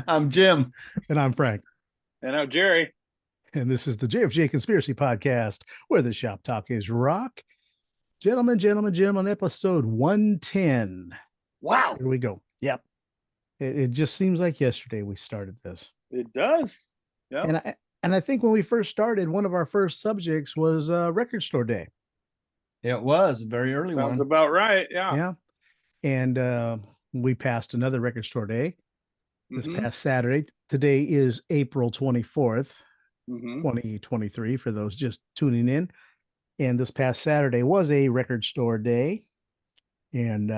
I'm Jim. And I'm Frank. And now Jerry. And this is the JFJ Conspiracy Podcast, where the shop talk is rock. Gentlemen, on episode 110. Wow. Here we go. Yep. It just seems like yesterday we started this. It does. Yeah. And I think when we first started, one of our first subjects was record store day. It was a very early one. Sounds about right. Yeah. Yeah. And we passed another record store day this past Saturday. Today is April 24th, 2023, for those just tuning in. And this past Saturday was a record store day. And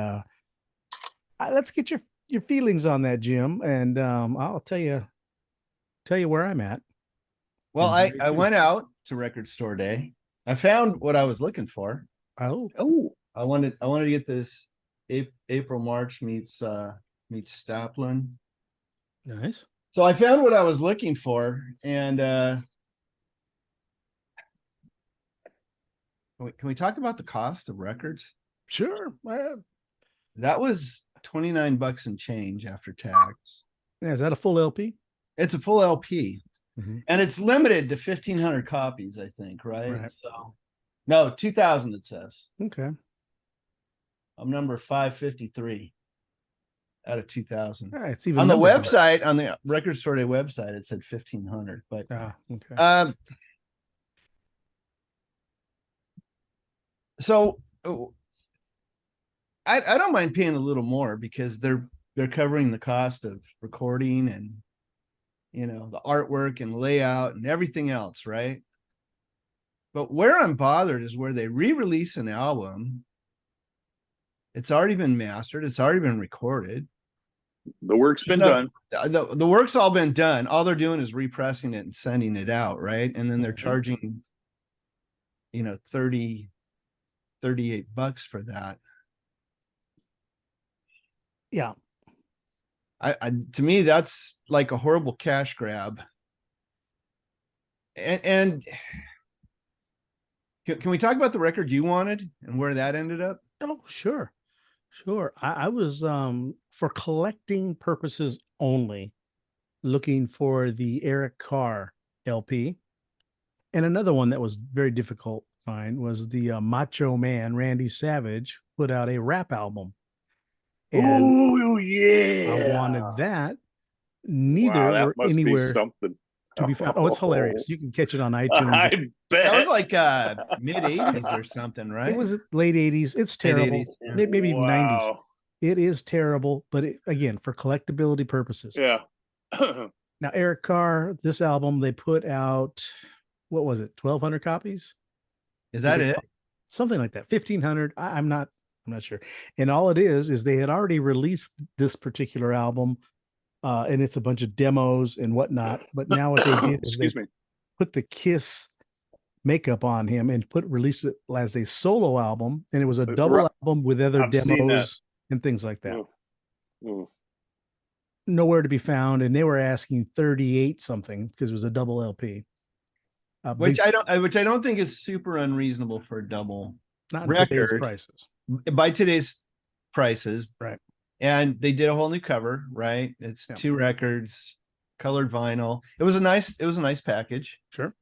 let's get your feelings on that, Jim. And I'll tell you where I'm at. Well, I went out to record store day. I found what I was looking for. Oh, I wanted to get this April March meets Staplin. Nice. So I found what I was looking for, and can we talk about the cost of records? Sure. That was $29 and change after tax. Yeah, is that a full LP? It's a full LP. And it's limited to 1,500 copies, I think, right? So, no, 2,000 it says. Okay. I'm number 553 out of 2,000. It's even on the website, on the Record Store Day website, it said 1,500. But okay. So I don't mind paying a little more because they're covering the cost of recording and the artwork and layout and everything else, right? But where I'm bothered is where they re-release an album. It's already been mastered. It's already been recorded. The work's been done. The work's all been done. All they're doing is repressing it and sending it out, right? And then they're charging, $38 for that. Yeah. To me, that's like a horrible cash grab. And can we talk about the record you wanted and where that ended up? Oh, sure. I was for collecting purposes only looking for the Eric Carr LP. And another one that was very difficult to find was the Macho Man Randy Savage put out a rap album. Oh yeah, I wanted that. Neither that were must anywhere be something to be found. Oh, it's hilarious. You can catch it on iTunes. I bet that was like mid 80s or something, right? It was late 80s. It's terrible. 80s, yeah. Maybe 90s. It is terrible, but again, for collectability purposes. Yeah. Now, Eric Carr, this album, they put out, what was it, 1,200 copies? Is that it? Something like that. 1,500. I'm not sure. And all it is they had already released this particular album, and it's a bunch of demos and whatnot. But now what they did is they put the Kiss makeup on him and released it as a solo album, and it was a double album with other demos and things like that. Nowhere to be found, and they were asking 38 something because it was a double LP. Which I don't think is super unreasonable for a double record prices. By today's prices, right? And they did a whole new cover, right? It's 2 records, colored vinyl. It was a nice package. Sure.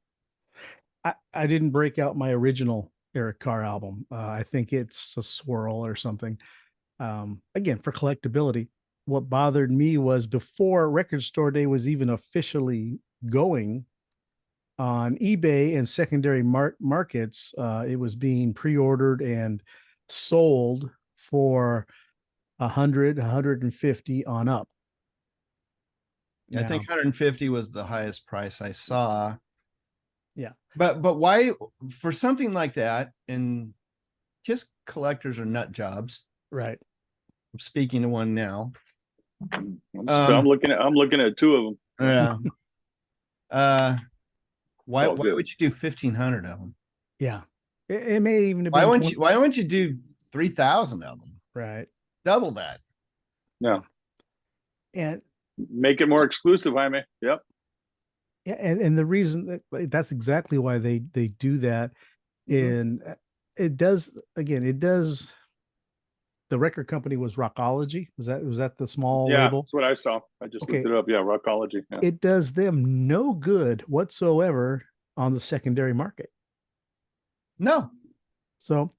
I didn't break out my original Eric Carr album. I think it's a Swirl or something. Again, for collectability. What bothered me was before Record Store Day was even officially going on eBay and secondary markets, it was being pre-ordered and sold for 100, 150 on up. I think 150 was the highest price I saw. Yeah. But why, for something like that, and Kiss collectors are nut jobs. Right. I'm speaking to one now. I'm looking at 2 of them. Yeah. Why would you do 1,500 of them? Yeah. It may even have been why wouldn't you do 3,000 of them? Right. Double that. Yeah. And make it more exclusive, Jaime. Yep. Yeah, and the reason that's exactly why they do that. And it does the record company was Rockology. Was that the small Yeah, label? that's what I saw. I just Okay. looked it up. Yeah, Rockology. Yeah. It does them no good whatsoever on the secondary market. No. So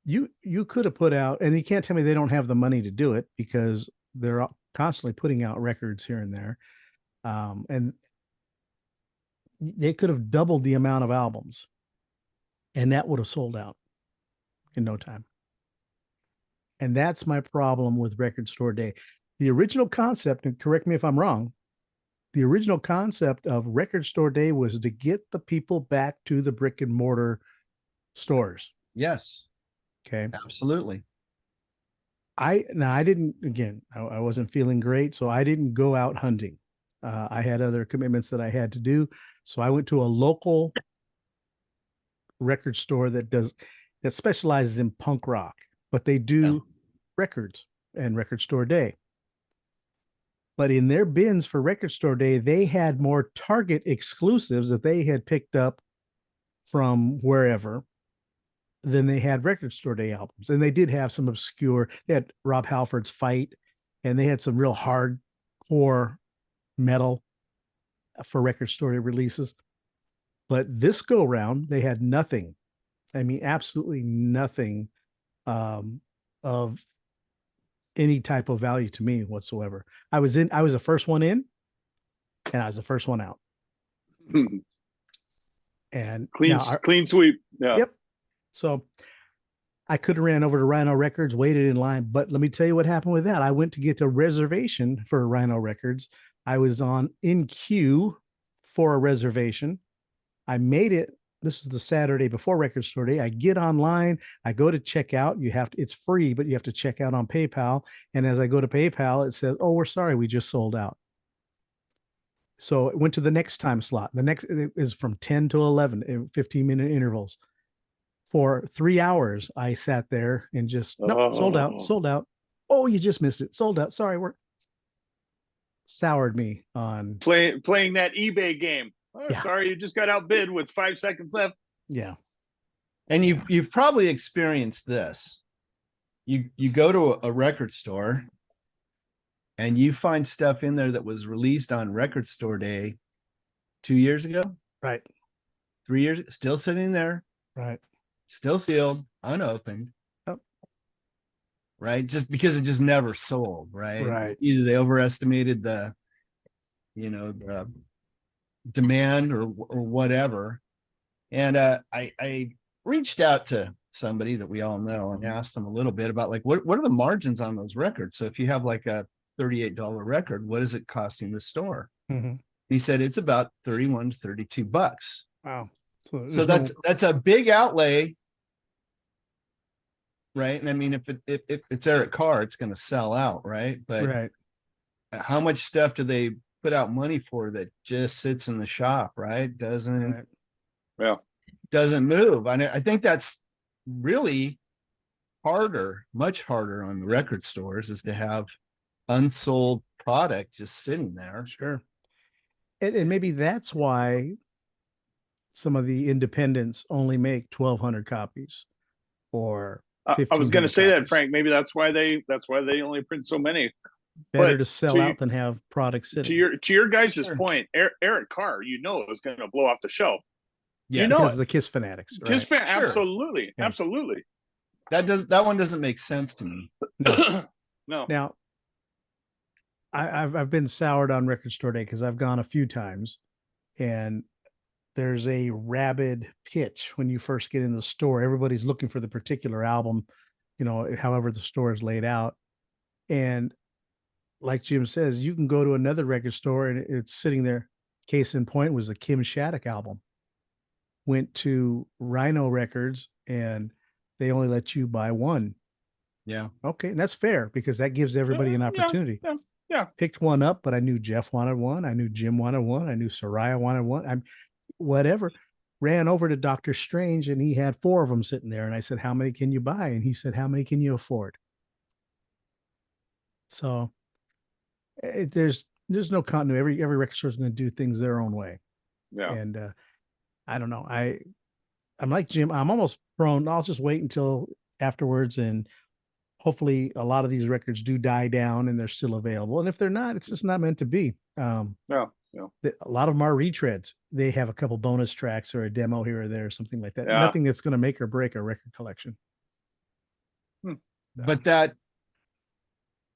you could have put out, and you can't tell me they don't have the money to do it, because they're constantly putting out records here and there. And they could have doubled the amount of albums, and that would have sold out in no time. And that's my problem with Record Store Day. The original concept, and correct me if I'm wrong, the original concept of Record Store Day was to get the people back to the brick and mortar stores. Yes. Okay. Absolutely. I wasn't feeling great, so I didn't go out hunting. I had other commitments that I had to do. So I went to a local record store that specializes in punk rock, but they do records and Record Store Day. But in their bins for Record Store Day, they had more Target exclusives that they had picked up from wherever than they had Record Store Day albums. And they did have some obscure, they had Rob Halford's Fight, and they had some real hardcore metal for Record Store Day releases. But this go round, they had nothing. I mean, absolutely nothing of any type of value to me whatsoever. I was the first one in, and I was the first one out. And clean sweep. Yeah. Yep. So I could have ran over to Rhino Records, waited in line, but let me tell you what happened with that. I went to get a reservation for Rhino Records. I was in queue for a reservation. I made it. This is the Saturday before Record Store Day. I get online. I go to check out. It's free, but you have to check out on PayPal. And as I go to PayPal, it says, "Oh, we're sorry, we just sold out." So it went to the next time slot. The next is from 10 to 11 in 15-minute intervals. For 3 hours, I sat there and just, sold out. Oh, you just missed it. Sold out. Sorry, we're soured me on playing that eBay game. Oh, yeah. Sorry, you just got outbid with 5 seconds left. Yeah. And you've probably experienced this. You go to a record store and you find stuff in there that was released on Record Store Day 2 years ago. Right. 3 years, still sitting there. Right. Still sealed, unopened. Oh. Right. Just because it just never sold. Right. Right. Either they overestimated the demand or whatever. And I reached out to somebody that we all know and asked them a little bit about like what are the margins on those records. So if you have like a $38 record, what is it costing the store? Mm-hmm. He said it's about $31 to $32. Wow. So that's a big outlay, right? And I mean, if it's Eric Carr, it's going to sell out, right? But right. How much stuff do they put out money for that just sits in the shop, right? Doesn't move. I think that's really much harder on record stores, is to have unsold product just sitting there. Sure. And maybe that's why some of the independents only make 1,200 copies or I was going to say copies. that, Frank. Maybe that's why they only print so many. Better to sell out than have products sitting. To your guys' point, Eric Carr, is going to blow off the shelf. Yeah, because of the Kiss fanatics. Right? Kiss fan, sure. Absolutely, yeah. Absolutely. That one doesn't make sense to me. No. No. Now, I've been soured on Record Store Day because I've gone a few times, and there's a rabid pitch when you first get in the store. Everybody's looking for the particular album, however the store is laid out. And like Jim says, you can go to another record store and it's sitting there. Case in point was the Kim Shattuck album. Went to Rhino Records and they only let you buy one. Yeah. Okay. And that's fair because that gives everybody an opportunity. Yeah. Picked one up, but I knew Jeff wanted one. I knew Jim wanted one. I knew Soraya wanted one. Whatever. Ran over to Dr. Strange and he had 4 of them sitting there. And I said, "How many can you buy?" And he said, "How many can you afford?" So there's no continuity. Every record store is going to do things their own way. Yeah. And I don't know. I'm like Jim. I'm almost prone. I'll just wait until afterwards and hopefully a lot of these records do die down and they're still available. And if they're not, it's just not meant to be. Yeah. A lot of them are retreads. They have a couple bonus tracks or a demo here or there, or something like that. Yeah. Nothing that's going to make or break a record collection. But that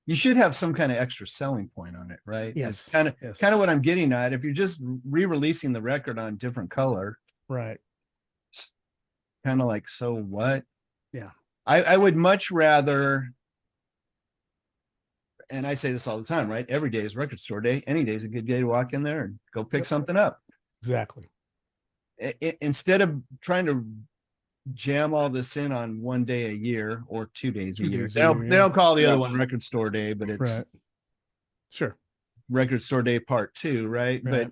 you should have some kind of extra selling point on it, right? Yes. It's kind of what I'm getting at. If you're just re-releasing the record on different color, right? It's kind of like, so what? Yeah. I would much rather, and I say this all the time, right? Every day is record store day. Any day is a good day to walk in there and go pick something up. Exactly. Instead of trying to jam all this in on one day a year or 2 days a year. They don't call the other one record store day, but it's right. Sure. Record store day part 2, right? But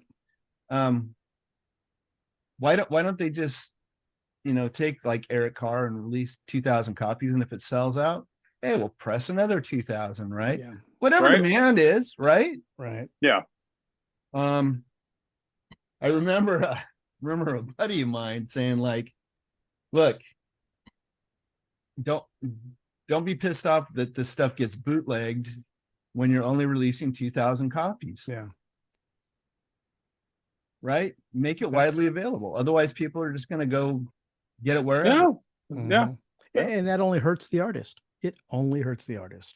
why don't they just take like Eric Carr and release 2,000 copies, and if it sells out, hey, we'll press another 2,000, right? Yeah. Whatever demand is, right? Right. Yeah. I remember a buddy of mine saying, like, look, don't be pissed off that this stuff gets bootlegged when you're only releasing 2,000 copies. Yeah. Right? Make it widely available. Otherwise, people are just going to go get it wherever. Yeah. And that only hurts the artist. It only hurts the artist.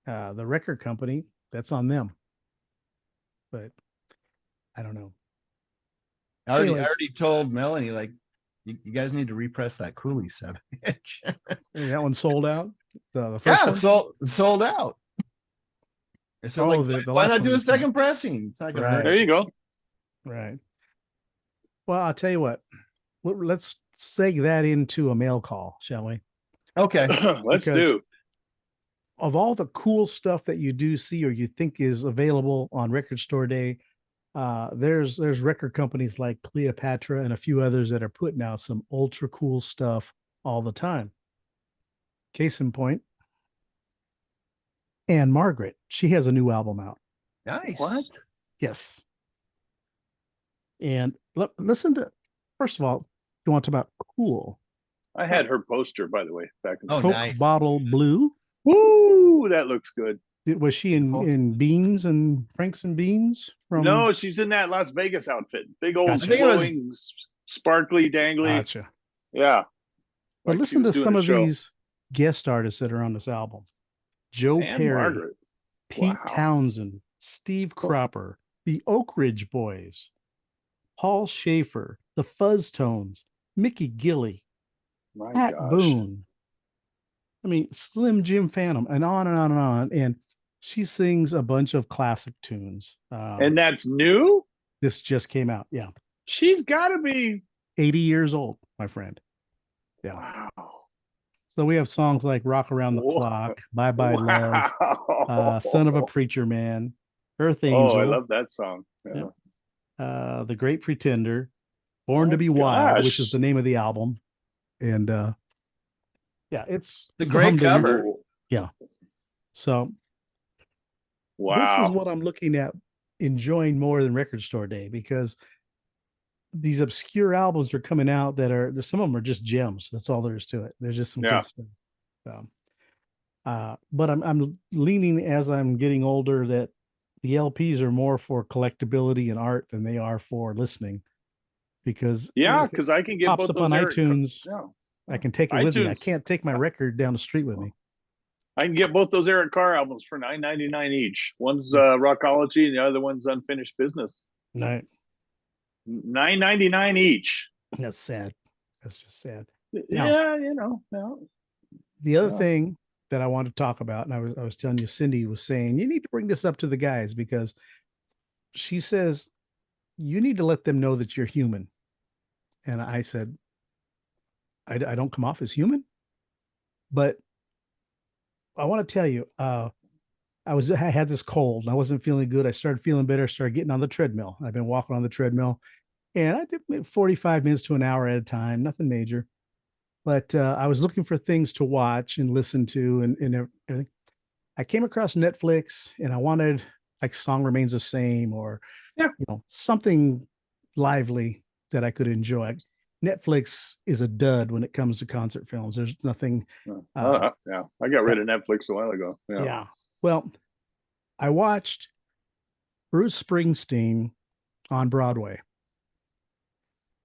The record company, that's on them. But I don't know. I already told Melanie, like, you guys need to repress that Cooley 7-inch. That one sold out. The first one? sold out. So why not do a second pressing? It's not gonna hurt. There you go. Right. Well, I'll tell you what. Let's seg that into a mail call, shall we? Okay. Let's do. Of all the cool stuff that you do see or you think is available on Record Store Day, there's record companies like Cleopatra and a few others that are putting out some ultra cool stuff all the time. Case in point, Anne Margaret, she has a new album out. Nice. What? Yes. And listen to, first of all, you want to talk about cool. I had her poster, by the way, back in the Coke nice. Bottle Blue. Woo, that looks good. Was she in Beans and Franks and Beans? No, she's in that Las Vegas outfit. Big old Gotcha. flowing, sparkly, dangly. Gotcha. Yeah. But listen to some of these guest artists that are on this album. Joe Perry, Margaret. Pete Townsend, Steve Cropper, the Oak Ridge Boys, Paul Schaefer, the Fuzz Tones, Mickey Gilley, Pat Boone. I mean, Slim Jim Phantom, and on and on and on. And she sings a bunch of classic tunes. And that's new? This just came out. Yeah. She's got to be 80 years old, my friend. Yeah. Wow. So we have songs like Rock Around the Clock, Bye Bye Love, Son of a Preacher Man, Earth Angel. Oh, I love that song. Yeah. The Great Pretender, Born to Be Wild, which is the name of the album. And it's the great cover. Yeah. So wow. This is what I'm looking at enjoying more than Record Store Day, because these obscure albums are coming out that are, some of them are just gems. That's all there is to it. There's just some good stuff. But I'm leaning, as I'm getting older, that the LPs are more for collectability and art than they are for listening. Because because I can get pops both up those on iTunes. I can take it with me. I can't take my record down the street with me. I can get both those Eric Carr albums for $9.99 each. One's Rockology and the other one's Unfinished Business. Right. $9.99 each. That's sad. That's just sad. Yeah, The other thing that I want to talk about, and I was telling you, Cindy was saying, you need to bring this up to the guys, because she says you need to let them know that you're human. And I said, I don't come off as human, but I want to tell you, I had this cold and I wasn't feeling good. I started feeling better, started getting on the treadmill. I've been walking on the treadmill, and I did maybe 45 minutes to an hour at a time, nothing major. But I was looking for things to watch and listen to and everything. I came across Netflix, and I wanted, like, Song Remains the Same, or something lively that I could enjoy. Netflix is a dud when it comes to concert films. There's nothing. Yeah, I got rid of Netflix a while ago. Yeah. Well, I watched Bruce Springsteen on Broadway.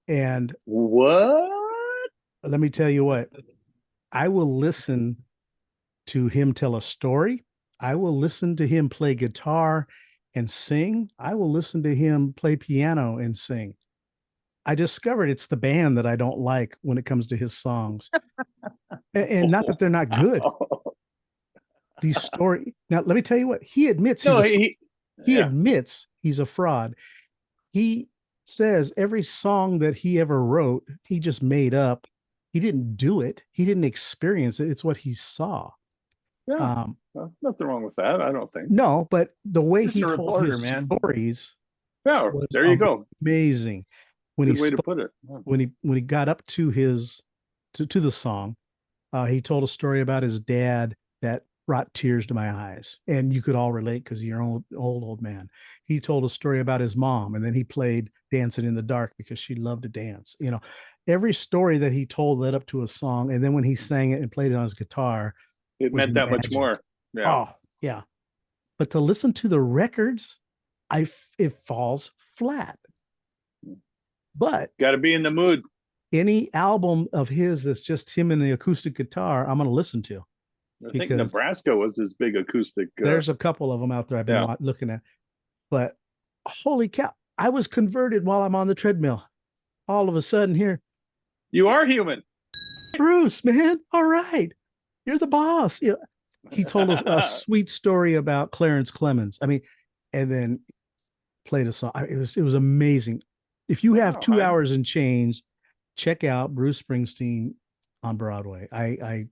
And what? let me tell you what, I will listen to him tell a story. I will listen to him play guitar and sing. I will listen to him play piano and sing. I discovered it's the band that I don't like when it comes to his songs. And not that they're not good. These story. Now, let me tell you what, he admits he admits he's a fraud. He says every song that he ever wrote, he just made up. He didn't do it. He didn't experience it. It's what he saw. Yeah, nothing wrong with that. I don't think. No, but the way Just he a told reporter, his man. stories. Yeah, there you go. Amazing. When Good he way to put it. Yeah. When he got up to his to the song, he told a story about his dad that brought tears to my eyes, and you could all relate because you're an old man. He told a story about his mom, and then he played Dancing in the Dark because she loved to dance. You know, every story that he told led up to a song, and then when he sang it and played it on his guitar, it meant that much more. Yeah. Oh, yeah. But to listen to the records, it falls flat. But got to be in the mood. Any album of his that's just him and the acoustic guitar, I'm going to listen to. I think Nebraska was his big acoustic. There's a couple of them out there I've been looking at. But holy cow, I was converted while I'm on the treadmill. All of a sudden here. You are human. Bruce, man. All right. You're the boss. Yeah. He told a sweet story about Clarence Clemens. I mean, and then played a song. It was amazing. If you have 2 hours and change, check out Bruce Springsteen on Broadway. I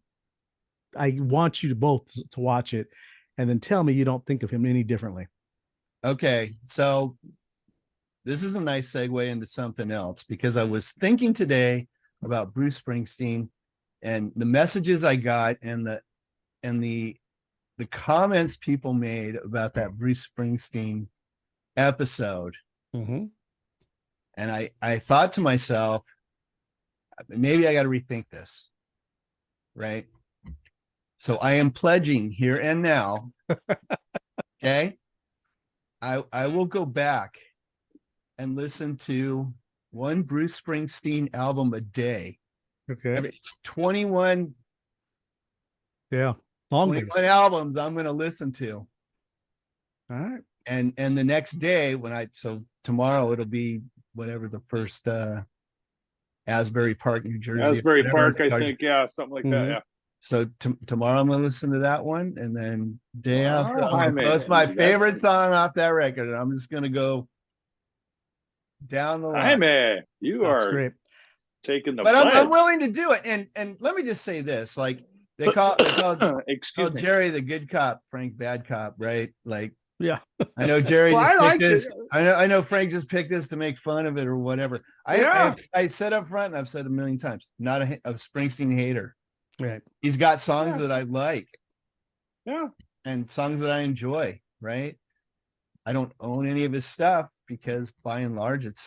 want you to both to watch it and then tell me you don't think of him any differently. Okay. So this is a nice segue into something else, because I was thinking today about Bruce Springsteen and the messages I got and the comments people made about that Bruce Springsteen episode. Mm-hmm. And I thought to myself, maybe I got to rethink this. Right. So I am pledging here and now. Okay. I will go back and listen to one Bruce Springsteen album a day. Okay. It's 21. Yeah. 21 albums I'm going to listen to. All right. And the next day so tomorrow it'll be whatever the first Asbury Park, New Jersey. Asbury Park, I think. Yeah. Something like that. Yeah. So tomorrow I'm going to listen to that one. And then day after, that's my favorite song off that record. And I'm just going to go down the line. Jaime, you are great. Taking the But I'm willing to do it. And let me just say this, like they call Jerry the good cop, Frank bad cop, right? Like, yeah. I know Jerry just picked this. I know Frank just picked this to make fun of it or whatever. I said up front, and I've said a million times, not a Springsteen hater. Right. He's got songs that I like. Yeah. And songs that I enjoy, right? I don't own any of his stuff because by and large it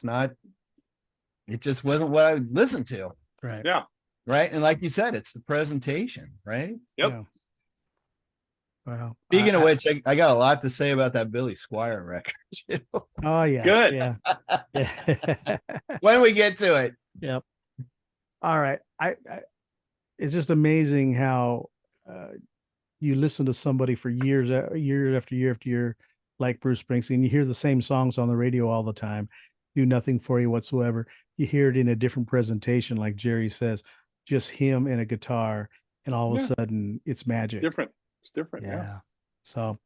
just wasn't what I would listen to. Right. Yeah. Right. And like you said, it's the presentation, right? Yep. Yeah. Wow. Speaking of which, I got a lot to say about that Billy Squier record too. Oh yeah. Good. Yeah. When we get to it. Yep. All right. I it's just amazing how you listen to somebody for year after year after year, like Bruce Springsteen. You hear the same songs on the radio all the time, do nothing for you whatsoever. You hear it in a different presentation, like Jerry says, just him and a guitar, and all of a sudden it's magic. It's different. Yeah. So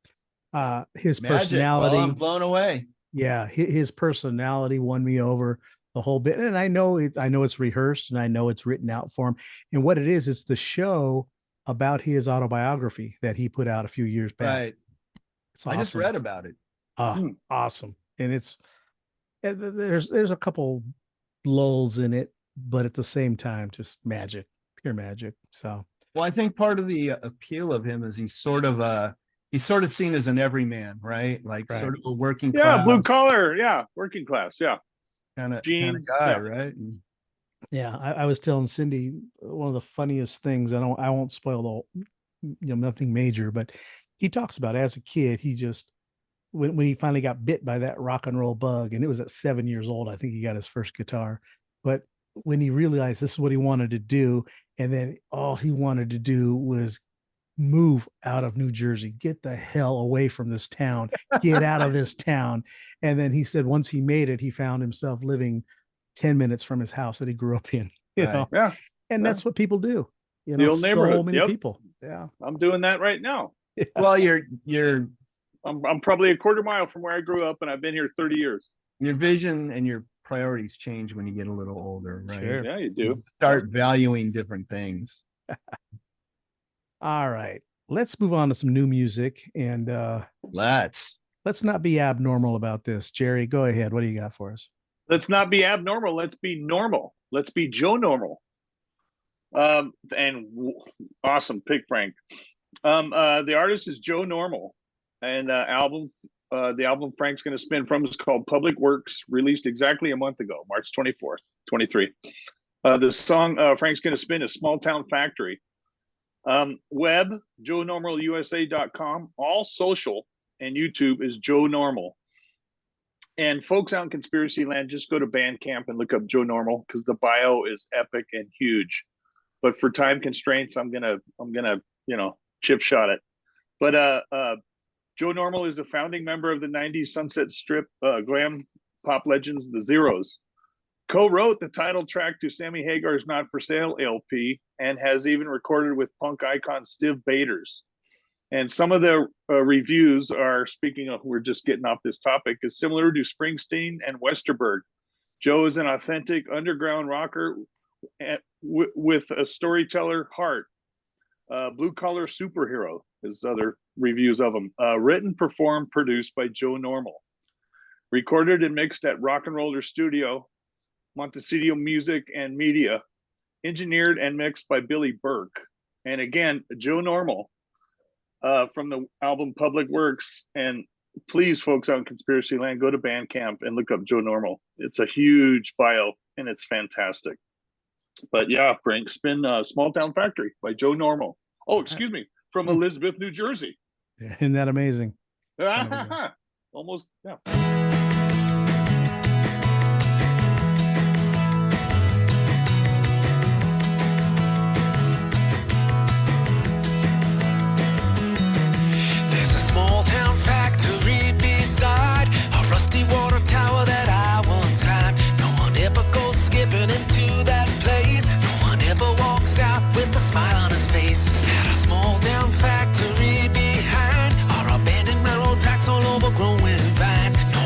his Magic. personality, Well, I'm blown away. Yeah, his personality won me over the whole bit. And I know it's rehearsed and I know it's written out for him. And what it is, it's the show about his autobiography that he put out a few years back. Right. It's awesome. I just read about it. Awesome. And there's a couple lulls in it, but at the same time, just magic, pure magic. So, well, I think part of the appeal of him is he's sort of seen as an everyman, right? Like sort of a working class. Yeah, blue collar. Yeah, working class. Yeah. Kind of Jeans, guy, right? And Yeah, I was telling Cindy one of the funniest things. I won't spoil the nothing major, but he talks about as a kid, he just when he finally got bit by that rock and roll bug, and it was at 7 years old, I think he got his first guitar. But when he realized this is what he wanted to do, and then all he wanted to do was move out of New Jersey, get the hell away from this town, get out of this town. And then he said once he made it, he found himself living 10 minutes from his house that he grew up in, you know. Yeah. And that's what people do. You The know, old neighborhood. so many Yep. people. Yeah. I'm doing that right now. Yeah. Well, your I'm probably a quarter mile from where I grew up, and I've been here 30 years. vision and your priorities change when you get a little older, right? Sure. Yeah, you do. You start valuing different things. All right. Let's move on to some new music, and Let's not be abnormal about this. Jerry, go ahead. What do you got for us? Let's not be abnormal. Let's be normal. Let's be Joe Normal. Awesome pick, Frank. The artist is Joe Normal, and the album Frank's going to spin from is called Public Works, released exactly a month ago, March 24th, 23. The song Frank's going to spin is Small Town Factory. Web, JoeNormalUSA.com, all social, and YouTube is Joe Normal. And folks out in conspiracy land, just go to Bandcamp and look up Joe Normal, because the bio is epic and huge. But for time constraints, I'm gonna chip shot it. But Joe Normal is a founding member of the 90s Sunset Strip glam pop legends, the Zeros. Co-wrote the title track to Sammy Hagar's Not For Sale LP, and has even recorded with punk icon Stiv Bators. And some of the reviews are, speaking of, we're just getting off this topic, is similar to Springsteen and Westerberg. Joe is an authentic underground rocker with a storyteller heart. Blue collar superhero is other reviews of him. Written, performed, produced by Joe Normal. Recorded and mixed at Rock and Roller Studio, Montecito Music and Media. Engineered and mixed by Billy Burke. And again, Joe Normal. From the album Public Works. And please, folks out in Conspiracy Land, go to Bandcamp and look up Joe Normal. It's a huge bio, and it's fantastic. But yeah, Frank, spin Small Town Factory by Joe Normal. Oh, excuse me, from Elizabeth, New Jersey. Isn't that amazing? Almost, yeah. Small town factory beside a rusty water tower that I once climbed. No one ever goes skipping into that place. No one ever walks out with a smile on his face. At a small town factory behind are abandoned railroad tracks all overgrown with vines. No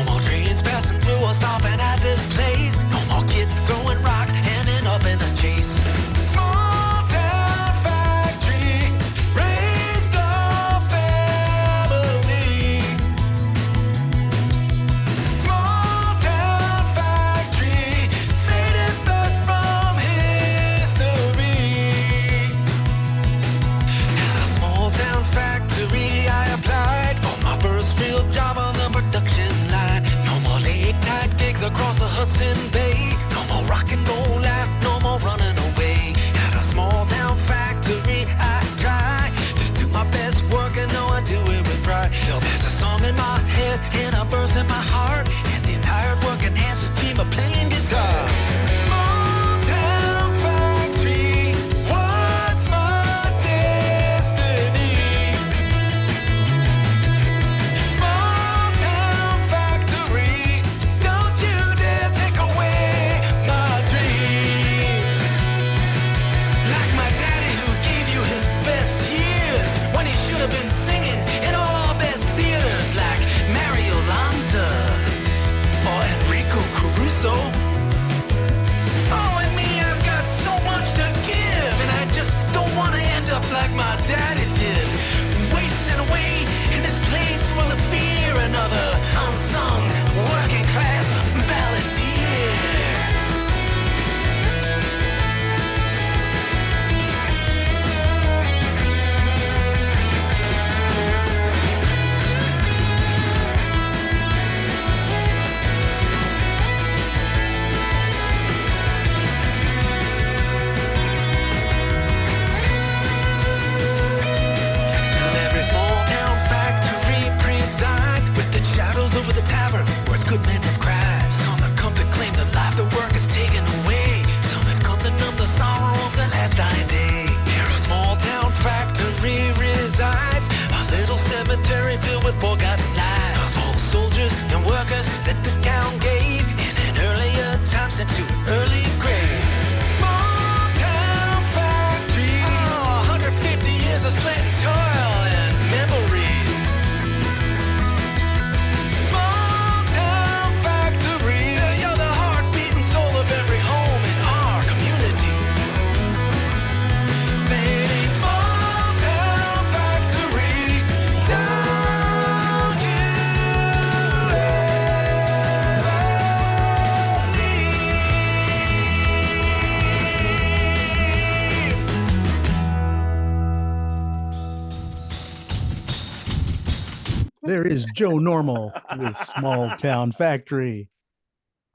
There is Joe Normal with Small Town Factory.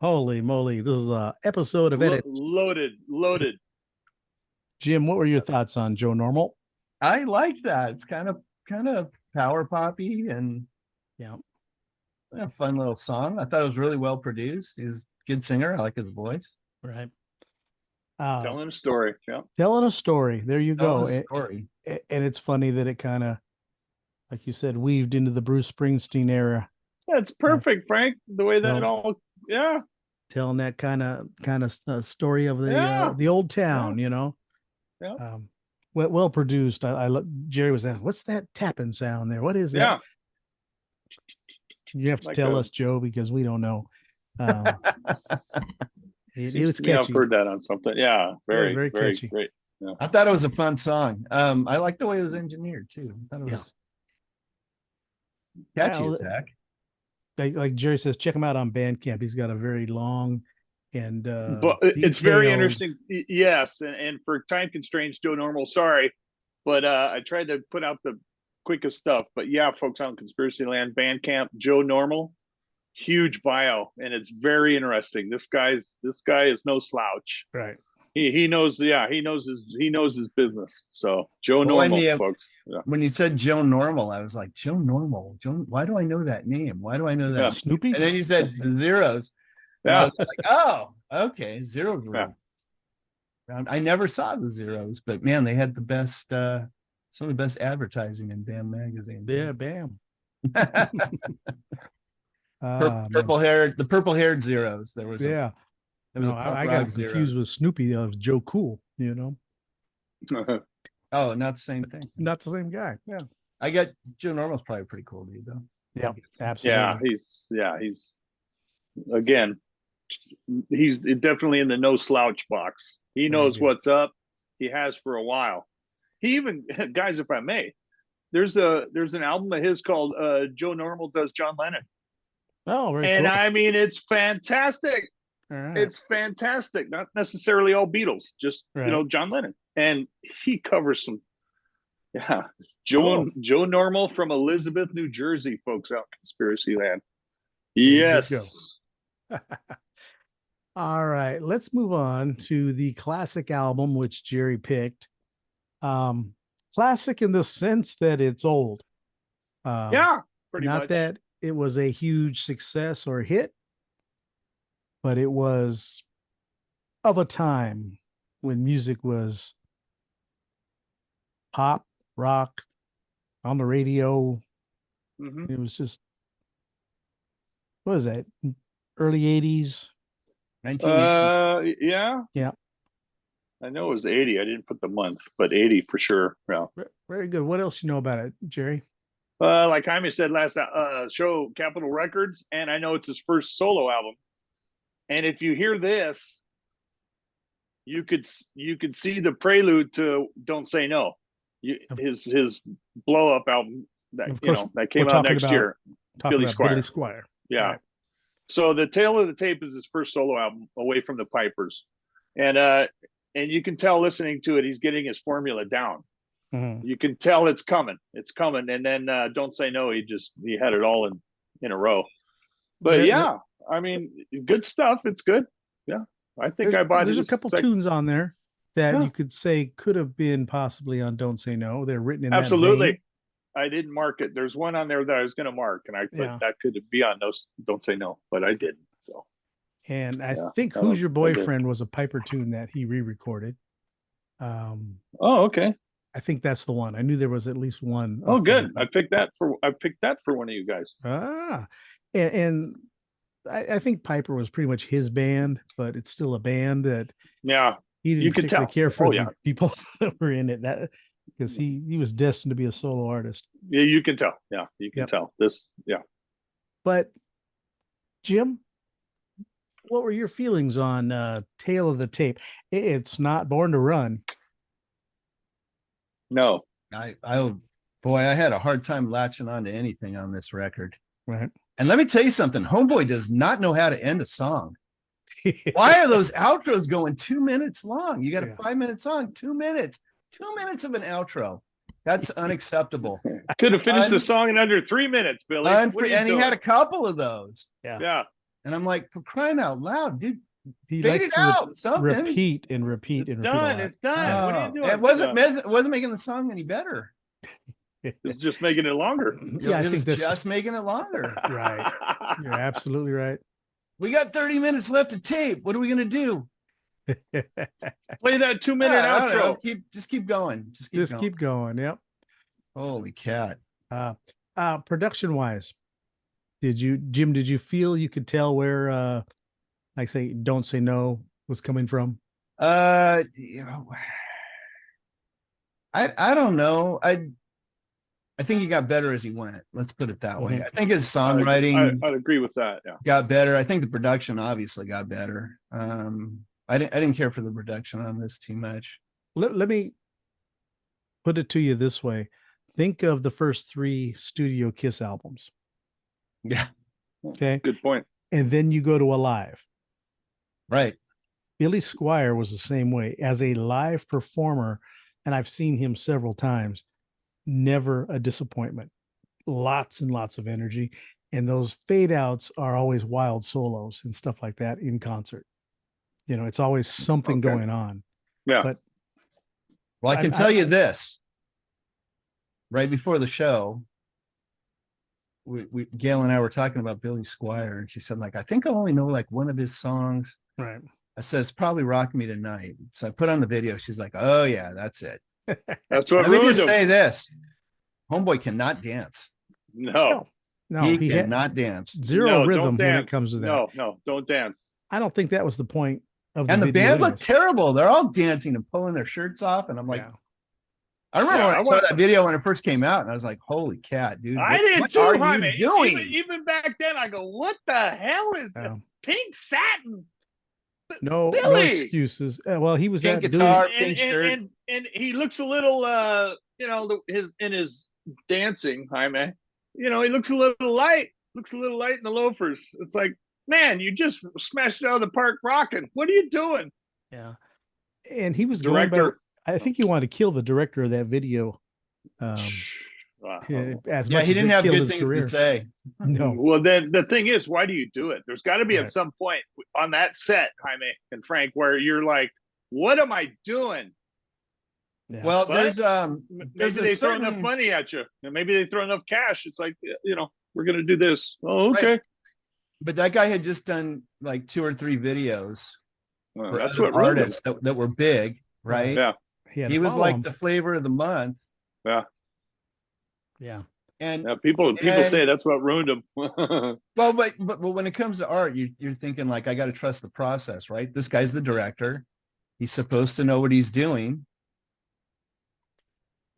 Holy moly. This is a episode of Edit. Loaded. Jim, what were your thoughts on Joe Normal? I liked that. It's kind of power poppy and Yeah. a fun little song. I thought it was really well produced. He's a good singer. I like his voice. Right. Telling a story. Yeah. Telling a story. There you go. Story. And it's funny that it kind of, like you said, weaved into the Bruce Springsteen era. That's perfect, Frank. The way that it all, yeah. Telling that kind of story of the old town, you know. Yeah. Well produced. I look. Jerry was saying, "What's that tapping sound there? What is that?" Yeah. You have to tell us, Joe, because we don't know. It was catchy. I've heard that on something. Yeah, very catchy. Great. Yeah. I thought it was a fun song. I like the way it was engineered too. I thought it was catchy. Zach. Like Jerry says, check him out on Bandcamp. He's got a very long and but it's very interesting. Yes, and for time constraints, Joe Normal, sorry, but I tried to put out the quickest stuff. But yeah, folks out in Conspiracy Land, Bandcamp, Joe Normal, huge bio, and it's very interesting. This guy is no slouch. Right. He knows his business. So Joe Normal, folks. Yeah. When you said Joe Normal, I was like, Joe Normal. Why do I know that name? Why do I know that? Yeah. Snoopy. And then you said the Zeros. Yeah. I was like, oh, okay. Zeros. Yeah. I never saw the Zeros, but man, they had the best, some of the best advertising in BAM magazine. Yeah, BAM. The purple-haired Zeros. There was I got confused with Snoopy. That was Joe Cool, you know. Oh, not the same thing. Not the same guy. Yeah. I got Joe Normal's probably pretty cool dude though. Yeah, absolutely. He's again, he's definitely in the no slouch box. He knows what's up. He has for a while. He even, guys, if I may, there's an album of his called Joe Normal Does John Lennon. Oh, very and cool. I mean, it's fantastic. Right. It's fantastic. Not necessarily all Beatles, just John Lennon, and he covers some. Yeah, Joe Normal from Elizabeth, New Jersey, folks out in Conspiracy Land. Yes. All right, let's move on to the classic album, which Jerry picked. Classic in the sense that it's old. Yeah, pretty much. Not that it was a huge success or hit, but it was of a time when music was pop, rock, on the radio. Mm-hmm. It was just, what is that? Early 80s? 1980. Yeah. I know it was 80. I didn't put the month, but 80 for sure. Yeah. Very good. What else you know about it, Jerry? Like Jaime said last show, Capitol Records, and I know it's his first solo album. And if you hear this, you could see the prelude to "Don't Say No," his blow up album that came out next year. Billy Squier. Yeah. Right. So the tail of the tape is his first solo album, Away from the Pipers, and you can tell listening to it, he's getting his formula down. Mm-hmm. You can tell it's coming, and then "Don't Say No," he had it all in a row. But I mean, good stuff. It's good. Yeah, I think I bought it. There's a couple tunes on there that you could say could have been possibly on "Don't Say No." They're written in absolutely. That vein. I didn't mark it. There's one on there that I was going to mark, and I put that could be on those "Don't Say No," but I didn't. So, and I think "Who's Your Boyfriend" was a Piper tune that he re-recorded. Oh, okay. I think that's the one. I knew there was at least one. Oh, good. I picked that for one of you guys. And I think Piper was pretty much his band, but it's still a band that he didn't particularly care for the people that were in it. That because he was destined to be a solo artist. Yeah, you can tell. Yeah, you can tell this. Yeah. But Jim, what were your feelings on Tail of the Tape? It's not Born to Run. No. I had a hard time latching on to anything on this record. Right. And let me tell you something, Homeboy does not know how to end a song. Why are those outros going 2 minutes long? You got a 5-minute song, 2 minutes. 2 minutes of an outro. That's unacceptable. Could have finished the song in under 3 minutes, Billy. And he had a couple of those. Yeah. And I'm like, for crying out loud, dude. He Fade likes it to out, something. repeat and repeat It's and done. repeat. It's done. What are you doing? It wasn't making the song any better. It's just making it longer. Yeah, I It think was that's just making it longer. right. You're absolutely right. We got 30 minutes left of tape. What are we gonna do? Play that 2-minute I don't know. outro. Just keep going. Just keep going. Yep. Holy cat. Production wise, Jim, did you feel you could tell where like say Don't Say No was coming from? I don't know. I think he got better as he went. Let's put it that way. I think his songwriting I'd agree with that. Yeah. got better. I think the production obviously got better. I didn't care for the production on this too much. Let me put it to you this way. Think of the first 3 Studio Kiss albums. Yeah. Okay. Good point. And then you go to Alive. Right. Billy Squier was the same way as a live performer. And I've seen him several times. Never a disappointment. Lots and lots of energy. And those fade outs are always wild solos and stuff like that in concert. You know, it's always something going on. Yeah. But Well, I can tell you this. Right before the show, Gail and I were talking about Billy Squier, and she said, like, I think I only know like one of his songs. right. I said, it's probably Rock Me Tonight. So I put on the video. She's like, oh yeah, that's it. That's what Let me ruined just him. say this. Homeboy cannot dance. No. He cannot dance. Zero No, rhythm don't when it dance. comes to that. No, don't dance. I don't think that was the point of And the video band looked anyways. terrible. They're all dancing and pulling their shirts off. And I'm like, Yeah. I remember Yeah, when I I saw want- that video when it first came out, and I was like, holy cat, dude. I did what too, are Jaime. you doing? Even back then, I go, what the hell is Yeah. pink satin? No Billy! excuses. Well, he was Pink at guitar, And, pink shirt. and he looks a little, his dancing, Jaime. You know, he looks a little light. Looks a little light in the loafers. It's like, man, you just smashed it out of the park rocking. What are you doing? Yeah. And he was going back. Director. I think he wanted to kill the director of that video. Wow. As Yeah, much he as didn't it have killed good his things career. to say. No. Well, then the thing is, why do you do it? There's got to be Right. at some point on that set, Jaime and Frank, where you're like, what am I doing? Yeah. Well, But there's Maybe there's a they throw enough certain- money at you, and maybe they throw enough cash. It's like, we're gonna do this. Oh, okay. but that guy had just done like 2 or 3 videos Well, for that's other what ruined him. artists that were big, right? Yeah. had He to was follow like him. the flavor of the month. Yeah. And Yeah, people And- say that's what ruined him. well, but when it comes to art, you're thinking like, I got to trust the process, right? This guy's the director. He's supposed to know what he's doing.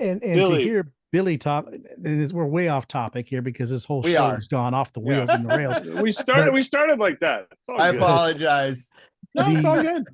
And to Billy. hear Billy talk, and we're way off topic here because this whole We show are. has gone off the Yeah. wheels and the rails. we started like that. It's all I good. apologize. No, it's all good.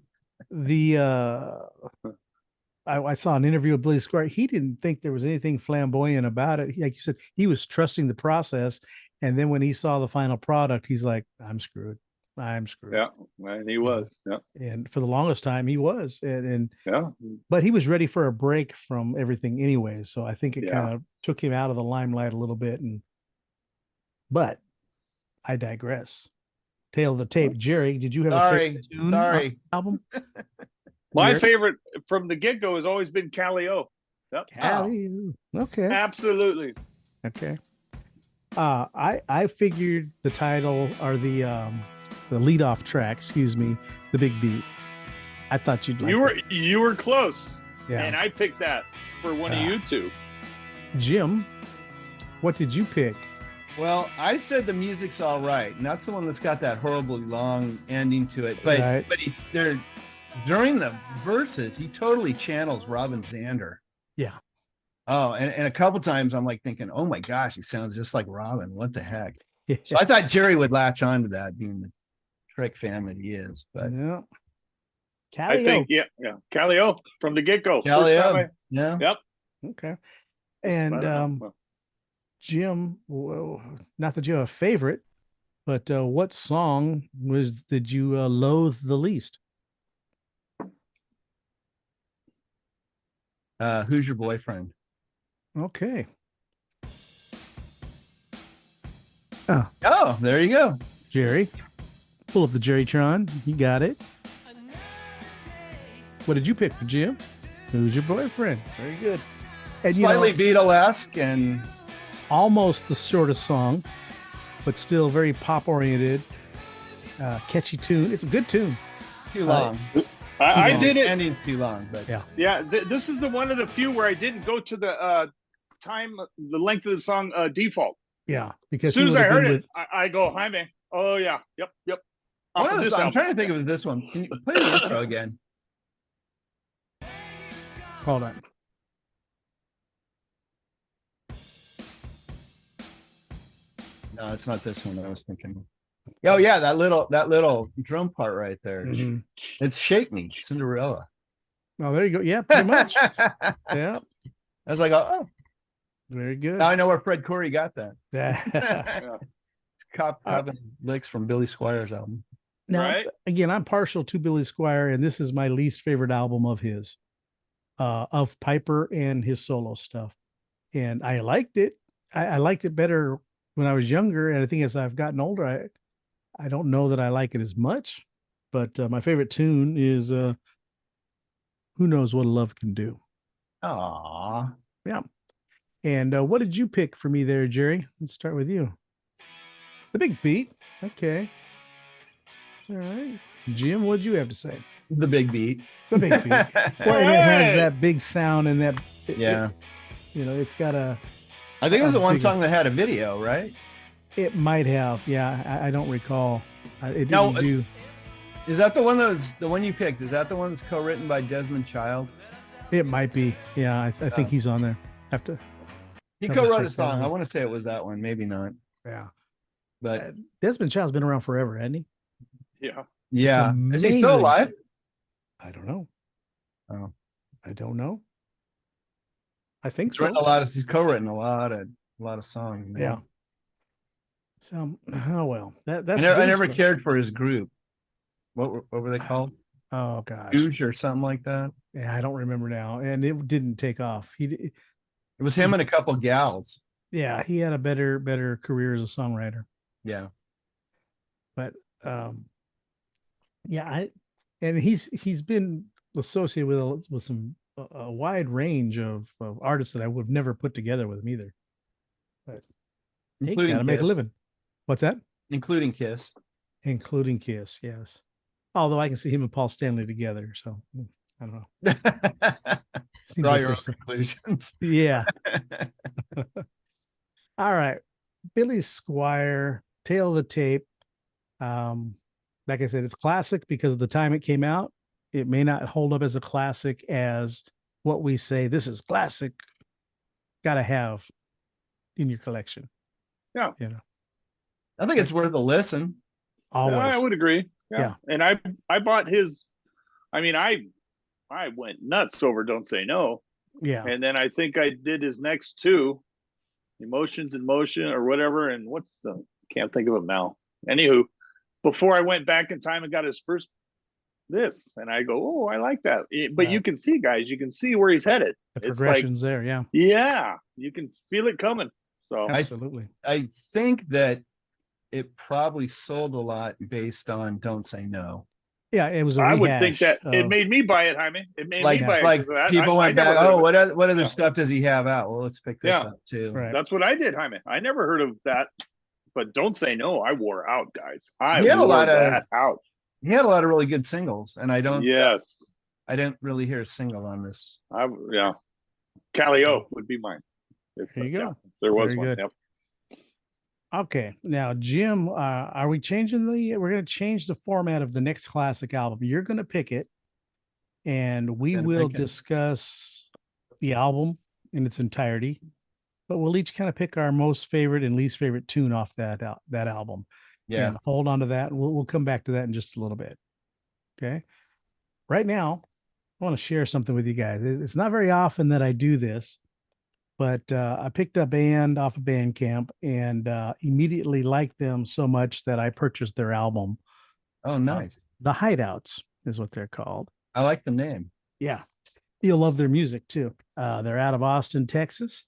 I saw an interview with Billy Squier. He didn't think there was anything flamboyant about it. Like you said, he was trusting the process. And then when he saw the final product, he's like, I'm screwed. I'm screwed. Yeah, and he was. Yeah, And for the longest time he was. And yeah. but he was ready for a break from everything anyway. So I think it Yeah. kind of took him out of the limelight a little bit. But I digress. Tail of the tape. Jerry, did you have a Sorry, favorite tune on sorry. the album? My Jerry? favorite from the get go has always been Calio. Yep. Cali. Okay. Absolutely. Okay. I figured the title or the lead off track, excuse me, the big beat. I thought you'd like You were close, yeah. and I picked that for one of Ah. you two. Jim, what did you pick? Well, I said the music's all right. And that's the one that's got that horribly long ending to it. But Right. they're during the verses, he totally channels Robin Zander. Yeah. Oh, and a couple times I'm like thinking, oh my gosh, he sounds just like Robin. What the heck? So I thought Jerry would latch on to that, being the Trek fan that he is. But Yeah. I Calio. think, yeah, Calio from the get go. Calio, yeah. Yep. Okay. And Jim, well, not that you have a favorite, but what song did you loathe the least? Who's Your Boyfriend? Okay. Oh, there you go. Jerry. Pull up the Jerrytron. You got it. What did you pick for Jim? Who's your boyfriend? Very good. And Slightly Beatle-esque and almost the shortest song, but still very pop-oriented, catchy tune. It's a good tune. too long. I did it. Ending's too long, but Yeah, this is the one of the few where I didn't go to the the length of the song default. Yeah, because as soon as I heard it, I go, Jaime. Oh yeah, yep. I'm trying to think of this one. Can you play the intro again? Hold on. No, it's not this one I was thinking. Oh yeah, that little drum part right there. Mhm. It's Shake Me, Cinderella. Oh, there you go. Yeah, pretty much. Yeah, I was like, oh, very good. now I know where Fred Coury got that. Yeah. Copping licks from Billy Squier's album. Now, Right. again, I'm partial to Billy Squier, and this is my least favorite album of his, of Piper and his solo stuff. And I liked it. I liked it better when I was younger, and I think as I've gotten older, I don't know that I like it as much. But my favorite tune is "Who Knows What Love Can Do." Aww. Yeah. And what did you pick for me there, Jerry? Let's start with you. The Big Beat. Okay. All right. Jim, what did you have to say? The Big Beat. The Big Beat. Well, and it has that big sound and that. Yeah. It's got a. I think it was the one big- song that had a video, right? It might have. Yeah, I don't recall. It didn't No, do. Is that the one the one you picked? Is that the one that's co-written by Desmond Child? It might be. Yeah, I think he's on there. Have to. He Double co-wrote check a song. that. I want to say it was that one, maybe not. Yeah. But Desmond Child's been around forever, hasn't he? Yeah. yeah. Is he still amazing. alive? I don't know. Oh. I don't know. I think He's so. he's co-written a lot of songs. Man. Yeah. So, oh well. That's I Billy never Squier. cared for his group. What were they called? Oh gosh. Googe or something like that. Yeah, I don't remember now. And it didn't take off. It was him and a couple gals. Yeah, he had a better career as a songwriter. Yeah. But yeah, and he's been associated with some a wide range of artists that I would have never put together with him either. But hey, Including gotta make a Kiss. living. What's that? Including Kiss. Including Kiss, yes. Although I can see him and Paul Stanley together, so I don't know. Seems Draw like your own there's some- conclusions. Yeah. All right. Billy Squier, Tale of the Tape. Like I said, it's classic because of the time it came out. It may not hold up as a classic as what we say, this is classic, gotta have in your collection. Yeah. I think it's worth a listen. Always. I would agree. Yeah. And I bought his. I mean, I went nuts over "Don't Say No," Yeah. and then I think I did his next two, "Emotions in Motion" or whatever. And can't think of it now. Anywho, before I went back in time and got his first this, and I go, oh, I like that. But Yeah. you can see, guys, you can see where he's headed. The It's progression's there. Yeah. Yeah, you can feel it coming. So Absolutely. I think that it probably sold a lot based on Don't Say No. Yeah. It was a I would think rehash that it of- made me buy it, Jaime. It made Like me buy it. like 'cause of that. people I went never back, heard oh, of it. what other Yeah. stuff does he have out? Well, let's pick this Yeah. up too. Right. That's what I did, Jaime. I never heard of that. But "Don't Say No," I wore out, guys. I He had a wore lot of- that out. He had a lot of really good singles, and I Yes. didn't really hear a single on this. Yeah. Callio would be mine. There you go. If there was Very one. good. Yep. Okay, now Jim, are we changing we're going to change the format of the next classic album. You're going to pick it, and we Gonna will pick it. discuss the album in its entirety, but we'll each kind of pick our most favorite and least favorite tune off that album. Yeah. And hold on to that. And we'll come back to that in just a little bit. Okay. Right now, I want to share something with you guys. It's not very often that I do this, but I picked a band off of Bandcamp and immediately liked them so much that I purchased their album. Oh, nice. The Hideouts is what they're called. I like the name. Yeah. You'll love their music too. They're out of Austin, Texas.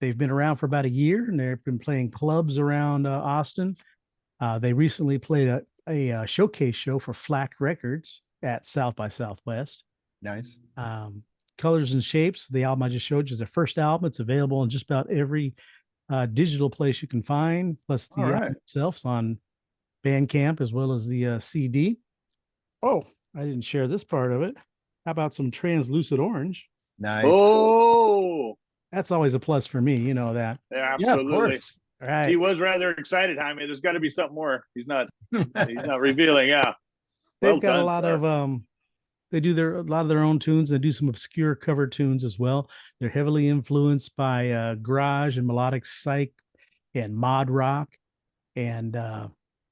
They've been around for about a year, and they've been playing clubs around Austin. They recently played a showcase show for Flack Records at South by Southwest. Nice. Colors and Shapes, the album I just showed you, is their first album. It's available in just about every digital place you can find, plus the album itself's on Bandcamp as well as the CD. Oh, I didn't share this part of it. How about some Translucid Orange? Nice. Oh, that's always a plus for me. You know that. Yeah, absolutely. Yeah, of course. All right. He was rather excited, Jaime. There's got to be something more. He's not revealing. Yeah. They've got a lot of they do a lot of their own tunes. They do some obscure cover tunes as well. They're heavily influenced by garage and melodic psych and mod rock and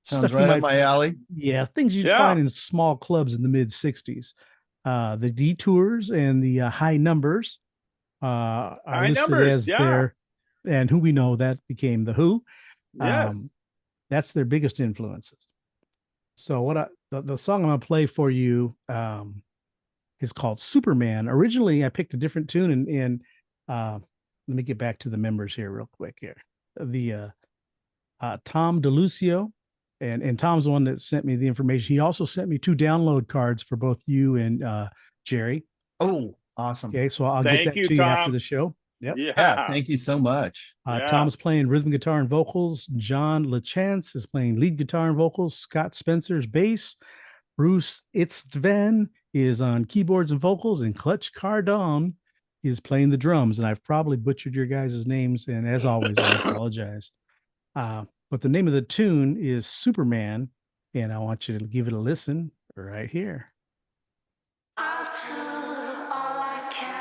sounds right up my alley. Yeah, things you'd find in small clubs in the mid 60s. The Detours and the High Numbers are listed as their, and who we know that became the Who. Yes. That's their biggest influences. So the song I'm gonna play for you is called Superman. Originally, I picked a different tune, and let me get back to the members here real quick here. The Tom DeLucio, and Tom's the one that sent me the information. He also sent me 2 download cards for both you and Jerry. Oh, awesome. Okay, so I'll get that to you after the show. Yep. Yeah, thank you so much. Tom's playing rhythm guitar and vocals. John LaChance is playing lead guitar and vocals. Scott Spencer's bass. Bruce Itzven is on keyboards and vocals, and Clutch Cardone is playing the drums. And I've probably butchered your guys' names, and as always, I apologize. But the name of the tune is Superman, and I want you to give it a listen right here. I'll do all I can.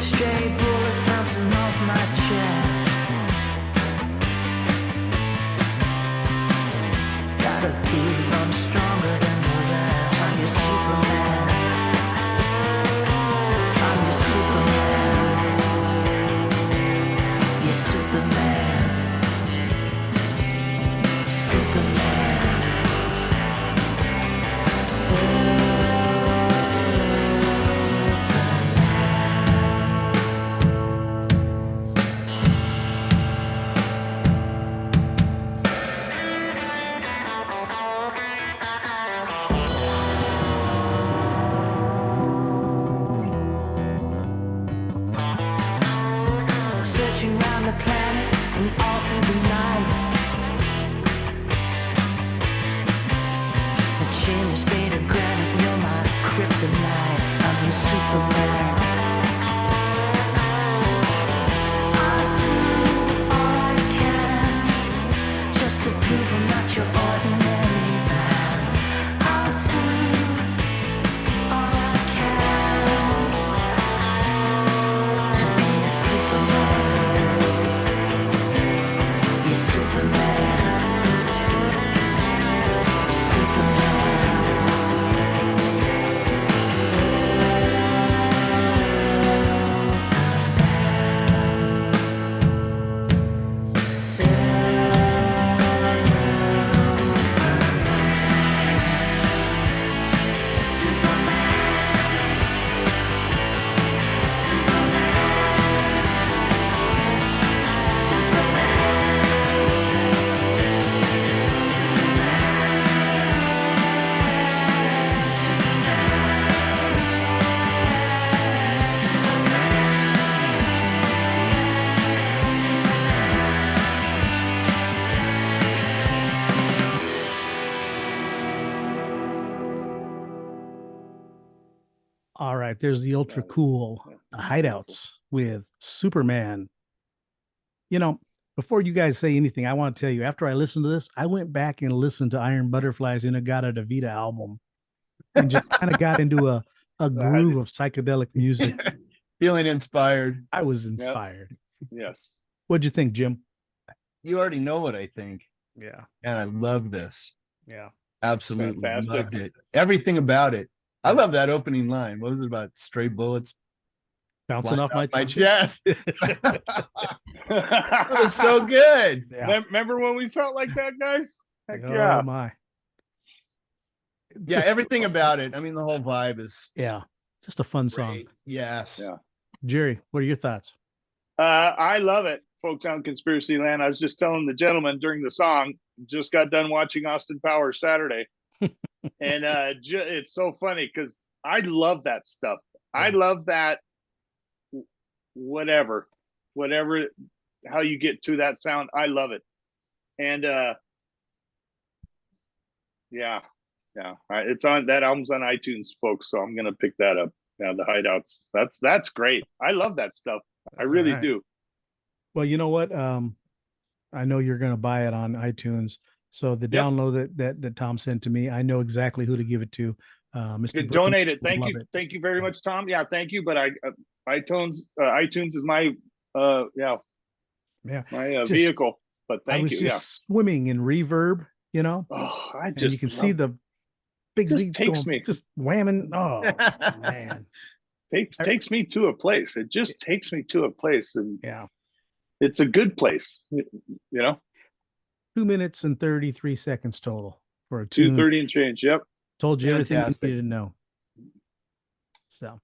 Stray bullets bouncing off my chest. Gotta prove I'm stronger than the rest. I'm your Superman. I'm your Superman. You're Superman. Superman. Searching round the planet and all through the night. The chain is made of granite, you're my kryptonite. I'm your Superman. I'll do all I can just to prove I'm not your ordinary man. I'll do all I can to be a Superman. You're Superman. All right, there's the ultra cool Hideouts with Superman. You know, before you guys say anything, I want to tell you, after I listened to this, I went back and listened to Iron Butterfly's Inagata Davida album and just kind of got into a groove of psychedelic music. Feeling inspired. I was inspired. Yes. What'd you think, Jim? You already know what I think. Yeah. And I love this. Yeah. Absolutely Fantastic. loved it. Everything about it. I love that opening line. What was it about? Stray bullets Bouncing off my chest. That That was so good. Yeah. Remember when we felt like that, guys? Heck Oh yeah. my. Yeah, Just- everything about it. I mean, the whole vibe is Yeah. Just a fun song. great. Yes. Yeah. Jerry, what are your thoughts? I love it, folks on Conspiracy Land. I was just telling the gentleman during the song, just got done watching Austin Powers Saturday. And it's so funny because I love that stuff. I love that whatever, how you get to that sound. I love it. And it's on, that album's on iTunes, folks. So I'm going to pick that up. Yeah, the Hideouts. That's great. I love that stuff. I really do. Well, you know what? I know you're going to buy it on iTunes. So the download that Tom sent to me, I know exactly who to give it to. Mr. Donate it. Love Thank you. it. Thank you very much, Tom. Yeah, thank you. But iTunes is my my vehicle. But I thank was you. just swimming in reverb, you know. Oh, I And just you can see the big just beat takes going, me. just whamming. Oh man. takes me to a place. It just takes me to a place, and Yeah. it's a good place. You know, 2 minutes and 33 seconds total for a tune. 2:30 and change. Yep. Told you everything Fantastic. you needed to know. So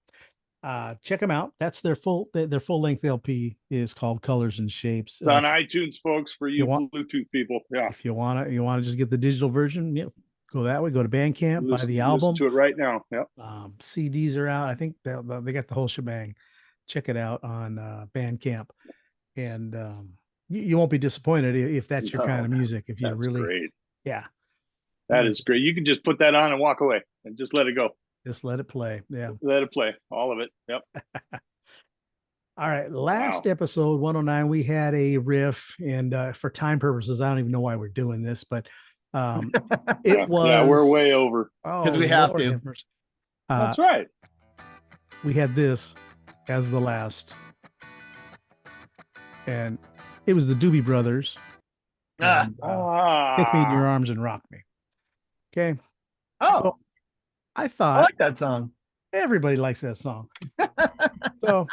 check them out. That's their full length LP is called Colors and Shapes. It's on iTunes, folks, for you want- Bluetooth people. Yeah. If you wanna just get the digital version, go that way. Go to Bandcamp, buy Listen the album. to it right now. Yep. CDs are out. I think they got the whole shebang. Check it out on Bandcamp, and you won't be disappointed if that's your kind of music. If you That's really, great. yeah, That is great. You can just put that on and walk away and just let it go. just let it play. Yeah. Let it play. All of it. Yep. All right. Last episode 109, we had a riff, and for time purposes, I don't even know why we're doing this, but it was. Yeah, we're way over. Because we have Lord to. have mercy. That's right. We had this as the last, and it was the Doobie Brothers. Ah. and, Take Me in Your Arms and Rock Me. Okay. Oh, So I I thought like that song. everybody likes that song. So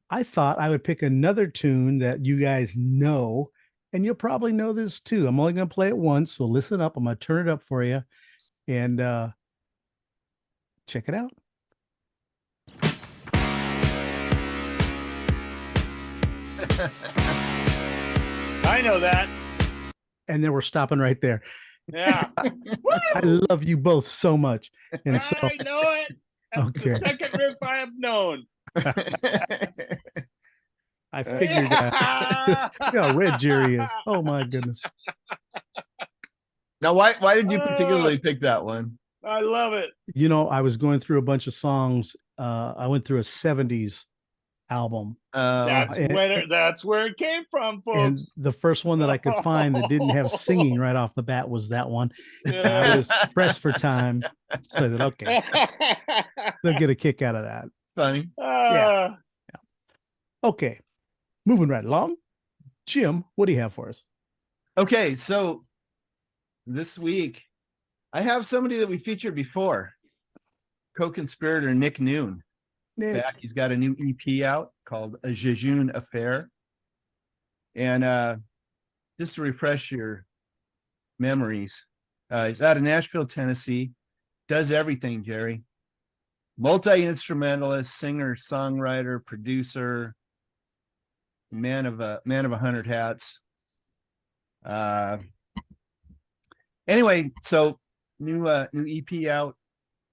I thought I would pick another tune that you guys know, and you'll probably know this too. I'm only going to play it once, so listen up. I'm going to turn it up for you, and check it out. I know that. And then we're stopping right there. Yeah. I love you both so much. And so I know it. That's Okay. the second riff I have known. I figured that. Look how red Jerry is. Oh my goodness. Now, why did you particularly pick that one? I love it. You know, I was going through a bunch of songs. I went through a 70s album. That's where it came from, And folks. the first one that I could find that didn't have singing right off the bat was that one. And I was pressed for time. So I said, okay, they'll get a kick out of that. Funny. Yeah. Okay. Moving right along. Jim, what do you have for us? Okay, so this week I have somebody that we featured before, co-conspirator Nick Noon. Nick. Back. He's got a new EP out called A Jejune Affair. And just to refresh your memories, he's out of Nashville, Tennessee, does everything, Jerry. Multi-instrumentalist, singer, songwriter, producer, man of 100 hats. Anyway, so new EP out.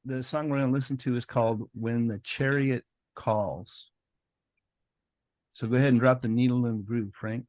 The song we're going to listen to is called When the Chariot Calls. So go ahead and drop the needle in the groove, Frank.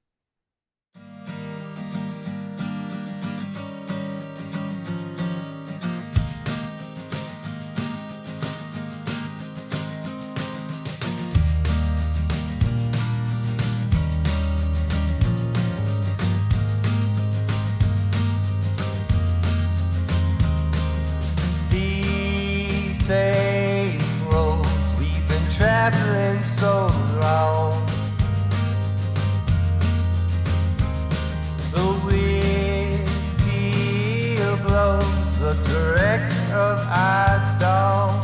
Safe roads we've been traveling so long. The whiskey blows the direction of our dawn.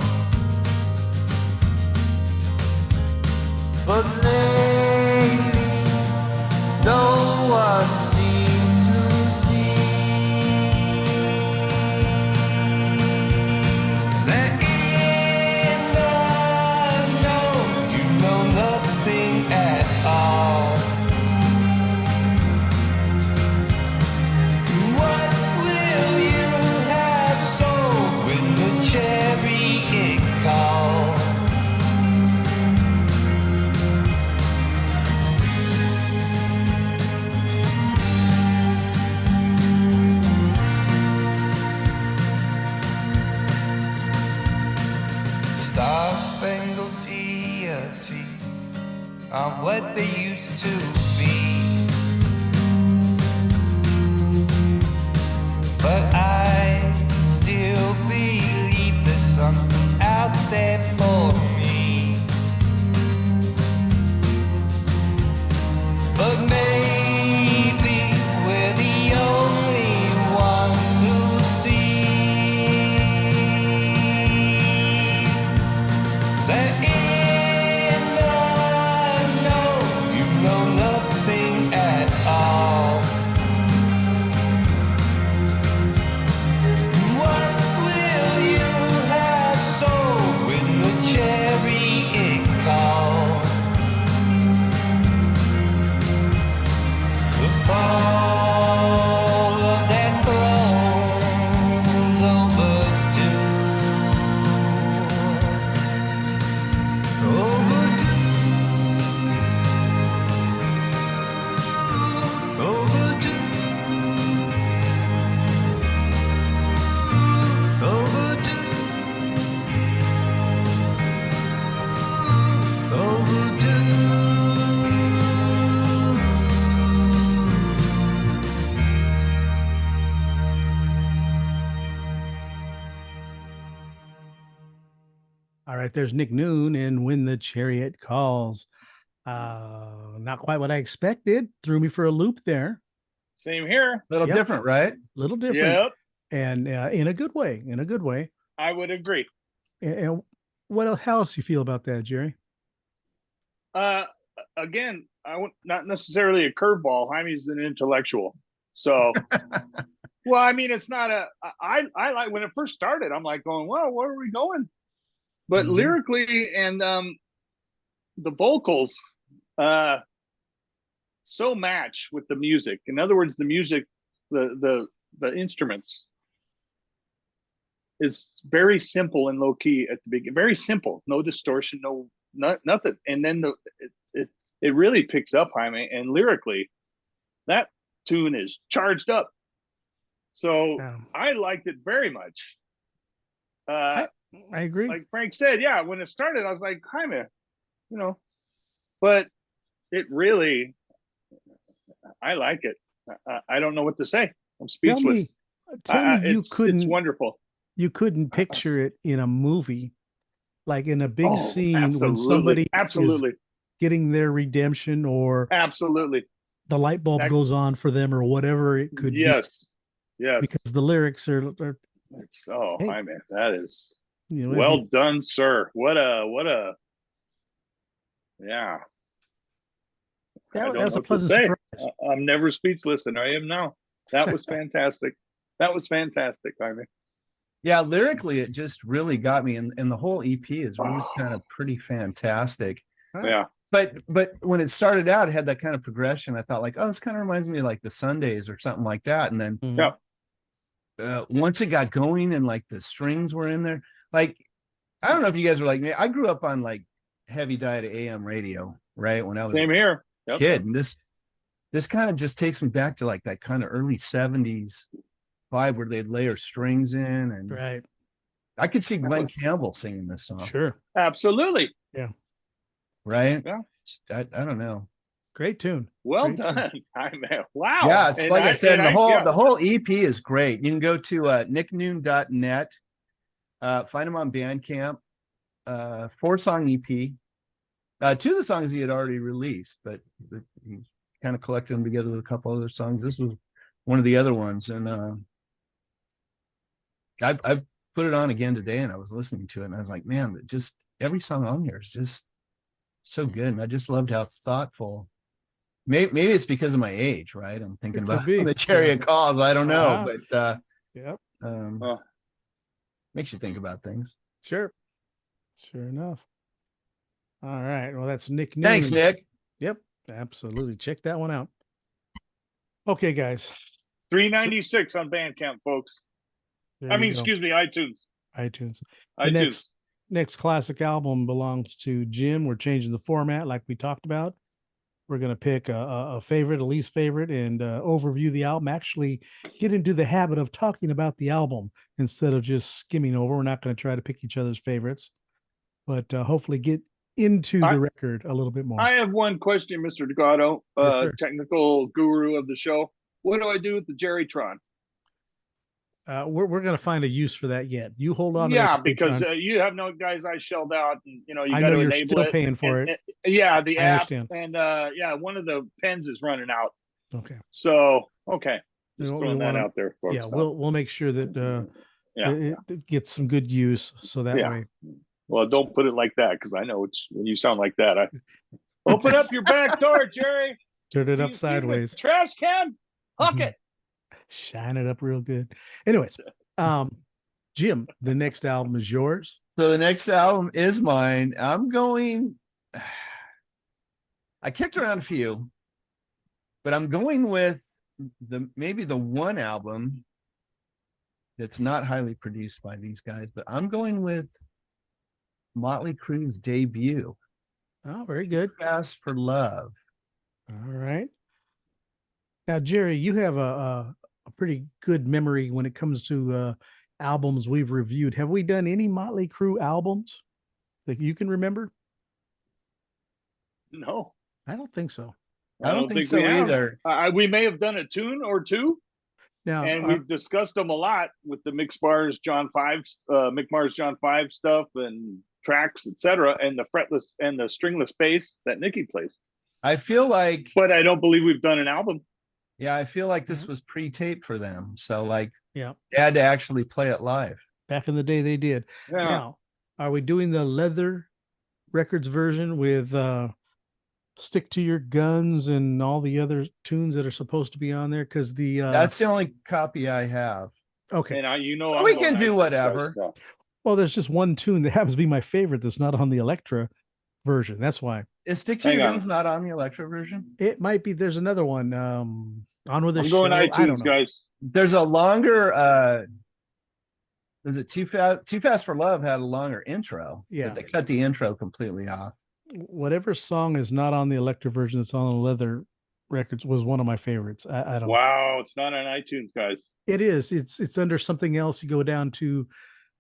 realities aren't what they used to be. But I still believe there's something out there for me. But maybe we're the only ones who see that in the know you know nothing at all. What will you have so when the chariot calls? The fall of that throne's overdue. Overdue. All right, there's Nick Noon in When the Chariot Calls. Not quite what I expected. Threw me for a loop there. Same here. A little Yep. different, right? Little different. Yep, And in a good way. In a good way. I would agree. And what else, how else you feel about that, Jerry? Again, not necessarily a curveball. Jaime's an intellectual, so. Well, I mean, it's not I like when it first started. I'm like going, well, where are we going? But Mhm. lyrically and the vocals so match with the music. In other words, the music, the instruments is very simple and low key at the beginning. Very simple, no distortion, nothing. And then it really picks up, Jaime. And lyrically, that tune is charged up. So I liked it very much. I agree. Like Frank said, yeah, when it started, I was like, Jaime, but it really, I like it. I don't know what to say. I'm speechless. Tell me It's wonderful. You couldn't picture it in a movie, like in a big scene when absolutely. somebody Absolutely. is getting their redemption or Absolutely. the light bulb goes on for them or whatever it could be. Yes. Because the lyrics are It's hey, Jaime, that is you know, well done, sir. What a yeah. that was a pleasant surprise. I'm never speechless, and I am now. That was fantastic. That was fantastic, Jaime. Yeah, lyrically, it just really got me, and the whole EP is really kind of pretty fantastic. Yeah. But when it started out, it had that kind of progression. I thought like, oh, this kind of reminds me of like the Sundays or something like that. And then once it got going and like the strings were in there, like, I don't know if you guys were like me. I grew up on like heavy diet AM radio, right? When I was Same here. a kid. And this kind of just takes me back to like that kind of early 70s vibe where they'd layer strings in. And Right. I could see Glenn Campbell singing this song. Sure. Absolutely. Yeah. Right? Yeah. I don't know. Great tune. Well Great done. Wow. Yeah, it's And like I said, the whole yeah. EP is great. You can go to nicknoon.net, find them on Bandcamp. 4-song EP. 2 of the songs he had already released, but he kind of collected them together with a couple other songs. This was one of the other ones, and I've put it on again today, and I was listening to it, and I was like, man, just every song on here is just so good, and I just loved how thoughtful. Maybe it's because of my age, right? I'm thinking about the Chariot Calls. I don't know, but makes you think about things. Sure enough. All right. Well, that's Nick Noon. Thanks, Nick. Yep, absolutely. Check that one out. Okay, guys. $3.96 on Bandcamp, folks. Excuse me, iTunes. The next classic album belongs to Jim. We're changing the format like we talked about. We're going to pick a favorite, a least favorite, and overview the album. Actually get into the habit of talking about the album instead of just skimming over. We're not going to try to pick each other's favorites, but hopefully get into the record a little bit more. I have one question, Mr. Delgado, Yes, sir. technical guru of the show. What do I do with the Jerrytron? We're going to find a use for that yet. You hold on. Yeah, to that, because Patreon. you have no guys I shelled out, and you I got know to you're enable still it. paying for and, it. yeah, the I app, understand. and one of the pens is running out. Okay. So okay, just We throwing that wanna- out there, folks. Yeah, we'll make sure that Yeah. it gets some good use, so that Yeah. way. Well, don't put it like that, because I know it's when you sound like that. Open up your back door, Jerry. Turn it Do up you see the sideways. trash can. Huck Mhm. it. Shine it up real good. Anyways, Jim, the next album is yours. So the next album is mine. I'm going. I kicked around a few, but I'm going with maybe the one album that's not highly produced by these guys, but I'm going with Motley Crue's debut. Oh, very good. Fast for Love. All right. Now, Jerry, you have a pretty good memory when it comes to albums we've reviewed. Have we done any Motley Crue albums that you can remember? No, I don't think so. I don't think so we have. either. We may have done a tune or two, Now, and we've discussed them a lot with the Mick Mars John 5 stuff and tracks, etc., and the fretless and the stringless bass that Nikki plays. I feel like, But I don't believe we've done an album. yeah, I feel like this was pre-taped for them. So like, yeah, they had to actually play it live. back in the day they did. Yeah. Now, are we doing the Leather Records version with Stick to Your Guns and all the other tunes that are supposed to be on there? Because the That's the only copy I have. okay. And We can do whatever. Well, there's just one tune that happens to be my favorite that's not on the Elektra version. That's why. Is Stick to Hang Your on. Guns not on the Electro version? It might be. There's another one. On with the I'm show. going I don't iTunes, know. guys. There's a longer was it Too Fast for Love had a longer intro. Yeah. But they cut the intro completely off. Whatever song is not on the Elektra version that's on the Leather Records was one of my favorites. I don't. Wow, it's not on iTunes, guys. It is. It's under something else. You go down to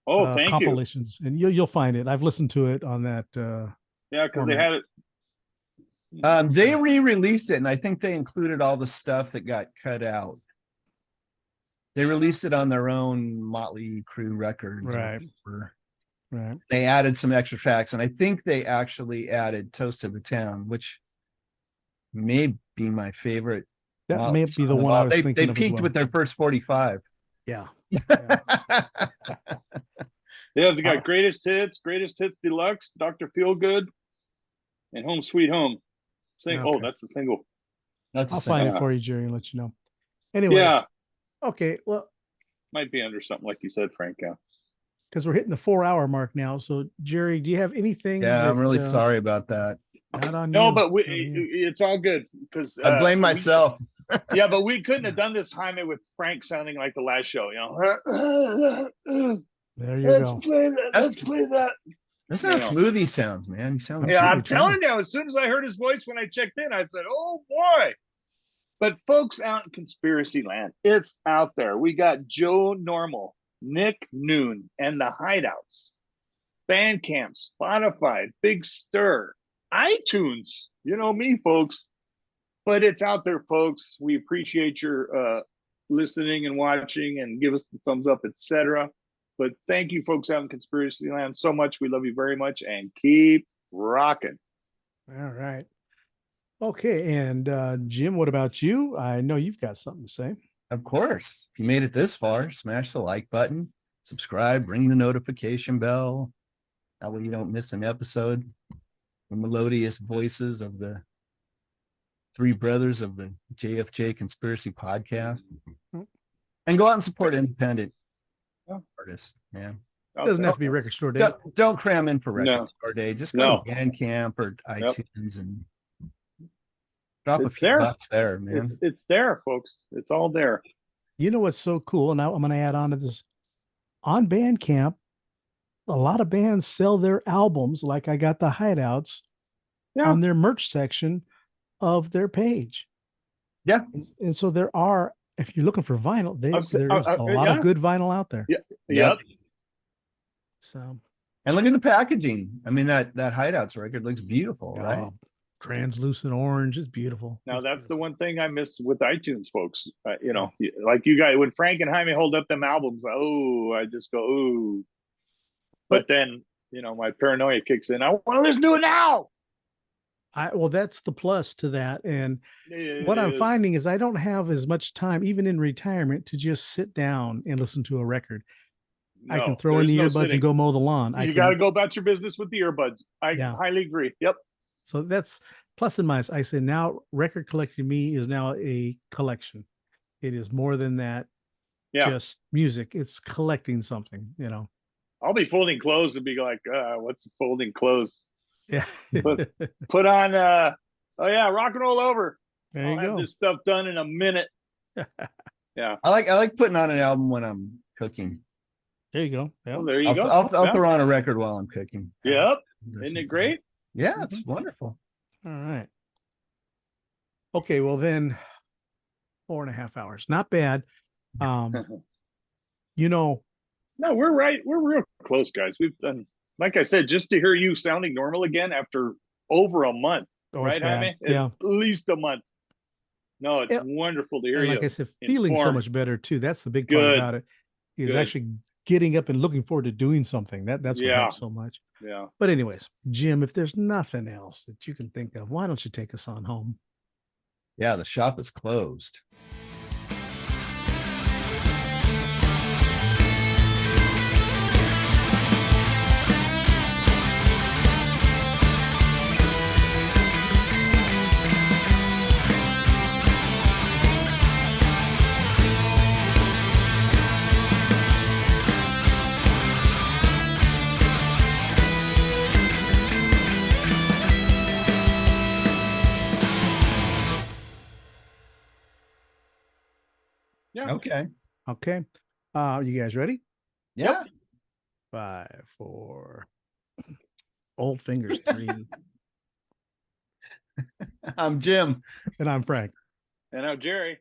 Oh, thank you. compilations, and you'll find it. I've listened to it on that. Yeah, because they had it. They re-released it, and I think they included all the stuff that got cut out. They released it on their own Motley Crue records. Right. Right. They added some extra tracks, and I think they actually added Toast of the Town, which may be my favorite. That may be the one I was thinking They of as peaked well. with their first 45. Yeah. Yeah, they got greatest hits deluxe, Dr. Feelgood, and Home Sweet Home. Oh, Okay. that's the single. That's I'll the find same. it for you, Jerry, and let you know. Anyways, Yeah, okay. Well, might be under something like you said, Frank. Yeah. because we're hitting the 4-hour mark now. So, Jerry, do you have anything? Yeah, I'm that, really sorry about that. Not on No, you, but not on you. it's all good because I blame myself. Yeah, but we couldn't have done this Jaime with Frank sounding like the last show. There you Let's go. play that. Let's play that. That's how smooth he sounds, man. He sounds Yeah, really I'm telling you, as soon as I heard his voice when I checked in, I said, oh boy. But folks out in conspiracy land, it's out there. We got Joe Normal, Nick Noon, and the Hideouts, Bandcamp, Spotify, Big Stir, iTunes. You know me, folks. But it's out there, folks. We appreciate your listening and watching, and give us the thumbs up, etc. But thank you, folks out in conspiracy land, so much. We love you very much, and keep rocking. All right. Okay. And Jim, what about you? I know you've got something to say. Of course. If you made it this far, smash the like button, subscribe, ring the notification bell. That way you don't miss an episode. The melodious voices of the three brothers of the JFJ Conspiracy Podcast. And go out and support independent artists, man. It doesn't have to be Record Store Day. Don't cram in for Record No. Store Day. Just go to Bandcamp or iTunes and drop a It's few there. bucks there, man. It's there, folks. It's all there. You know what's so cool? Now I'm going to add on to this. On Bandcamp, a lot of bands sell their albums, like I got the Hideouts, on their merch section of their page. Yeah. And so there are, if you're looking for vinyl, there's a lot yeah. of good vinyl out there. Yep. So, And look at the packaging. I mean, that Hideouts record looks beautiful, right? Oh, translucent orange. It's beautiful. Now It's that's the beautiful. one thing I miss with iTunes, folks. Like you guys, when Frank and Jaime hold up them albums, I just go, ooh. But then, my paranoia kicks in. I want to listen to it now. Well, that's the plus to that. And what I'm It finding is I don't have as much time, even in retirement, to just sit down and listen to a record. I can throw in the earbuds sitting. and go mow the lawn. You got to go about your business with the earbuds. I highly agree. Yep. So that's plus and minus. I say now record collecting to me is now a collection. It is more than that. Yeah. Just music. It's collecting something, I'll be folding clothes and be like, what's folding clothes? Yeah. Put on, rock and roll over. There I'll you have go. this stuff done in a minute. Yeah. I like putting on an album when I'm cooking. There you go. Well, there you go. I'll throw on a record while I'm cooking. Yep. Isn't it great? Yeah, it's wonderful. All right. Okay, well then 4.5 hours. Not bad. No, we're right. We're real close, guys. We've done, like I said, just to hear you sounding normal again after over a month, right, Jaime? Yeah. At least a month. No, it's wonderful to hear you. Like I said, feeling so informed. much better too. That's the big part Good. about it. Is Good. actually getting up and looking forward to doing something. That's what helps so much. Yeah. But anyways, Jim, if there's nothing else that you can think of, why don't you take us on home? Yeah, the shop is closed. Yeah. Okay. Okay. You guys ready? Yeah. 5, 4. Old fingers 3. I'm Jim. And I'm Frank. And now, Jerry.